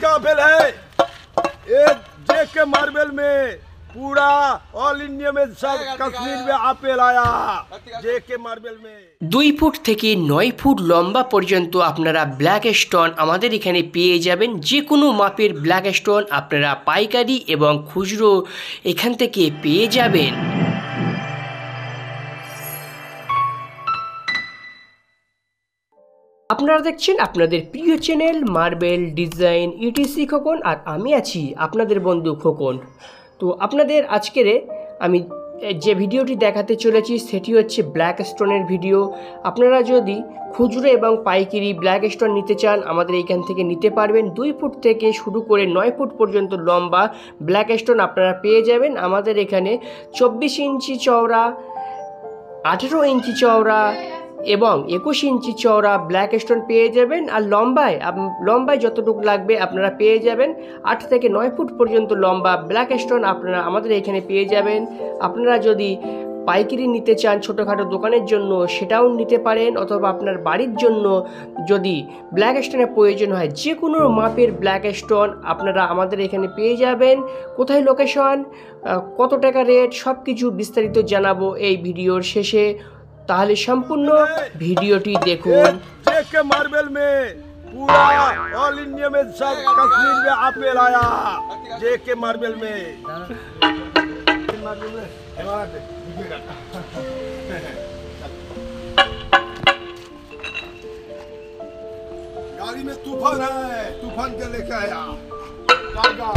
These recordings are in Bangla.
का बिल है। ये जेके मार्बल में पूरा ऑल इंडिया में सब कश्मीर में आपेल आया जेके मार्बल में। 2 ফুট থেকে 9 ফুট লম্বা পর্যন্ত আপনারা ব্ল্যাক স্টোন আমাদের এখানে পেয়ে যাবেন। যে কোনো মাপের ব্ল্যাক স্টোন আপনারা পাইকারি এবং খুচরো এখান থেকে পেয়ে যাবেন। আপনারা দেখছেন আপনাদের প্রিয় channel marble design ETC Khokon, আর আমি আছি আপনাদের বন্ধু খোকন। তো আপনাদের আজকের আমি যে ভিডিওটি দেখাতে চলেছি সেটি হচ্ছে ব্ল্যাক স্টোনের ভিডিও। আপনারা যদি খুচরো এবং পাইকারি ব্ল্যাক স্টোন নিতে চান আমাদের এইখান থেকে নিতে পারবেন। 2 ফুট থেকে শুরু করে 9 ফুট পর্যন্ত লম্বা ব্ল্যাক স্টোন আপনারা পেয়ে যাবেন আমাদের এখানে। 24 ইঞ্চি চওড়া, 18 ইঞ্চি চওড়া এবং 21 ইঞ্চি চওড়া ব্ল্যাক স্টোন পেয়ে যাবেন। আর লম্বায় যতটুকু লাগবে আপনারা পেয়ে যাবেন। 8 থেকে 9 ফুট পর্যন্ত লম্বা ব্ল্যাক স্টোন আপনারা আমাদের এখানে পেয়ে যাবেন। আপনারা যদি পাইকারি নিতে চান ছোটোখাটো দোকানের জন্য সেটাও নিতে পারেন, অথবা আপনার বাড়ির জন্য যদি ব্ল্যাক স্টোনের প্রয়োজন হয় যে কোনো মাপের ব্ল্যাক স্টোন আপনারা আমাদের এখানে পেয়ে যাবেন। কোথায় লোকেশন, কত টাকা রেট, সব কিছু বিস্তারিত জানাবো এই ভিডিওর শেষে। তাহলে সম্পূর্ণ ভিডিওটি দেখুন। जेके मार्बल में पूरा ऑल इंडिया में सब कश्मीर में आपेल आया जेके मार्बल में। गाड़ी में तूफान है, तूफान के लेके आया टागा।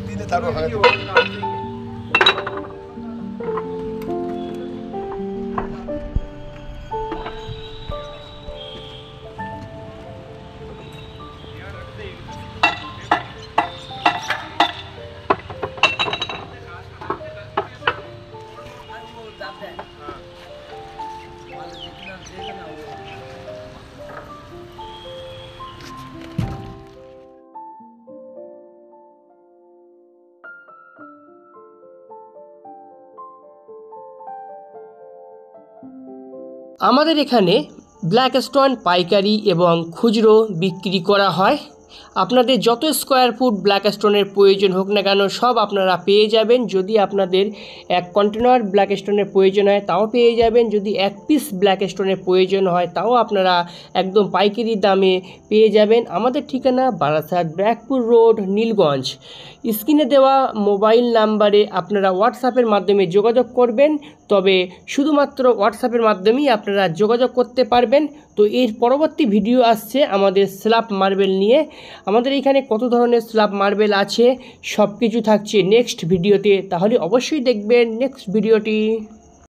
দিনে তারপর আমাদের এখানে ব্ল্যাক স্টোন পাইকারি এবং খুচরো বিক্রি করা হয়। আপনাদের যত স্কোয়ার ফুট ব্ল্যাক স্টোনের প্রয়োজন হোক না কেন সব আপনারা পেয়ে যাবেন। যদি আপনাদের 1 কন্টেনার ব্ল্যাক স্টোনের প্রয়োজন হয় তাও পেয়ে যাবেন। যদি 1 পিস ব্ল্যাক স্টোনের প্রয়োজন হয় তাও আপনারা একদম পাইকারি দামে পেয়ে যাবেন। আমাদের ঠিকানা বারাসাত ব্যারাকপুর রোড, নীলগঞ্জ। স্ক্রিনে দেওয়া মোবাইল নাম্বারে আপনারা হোয়াটসঅ্যাপের মাধ্যমে যোগাযোগ করবেন, তবে শুধুমাত্র হোয়াটসঅ্যাপের মাধ্যমেই আপনারা যোগাযোগ করতে পারবেন। তো এর পরবর্তী ভিডিও আসছে আমাদের স্ল্যাব মার্বেল নিয়ে। আমাদের এখানে কত ধরনের স্ল্যাব মার্বেল আছে সব কিছু থাকছে নেক্সট ভিডিওতে, তাহলে অবশ্যই দেখবেন নেক্সট ভিডিওটি।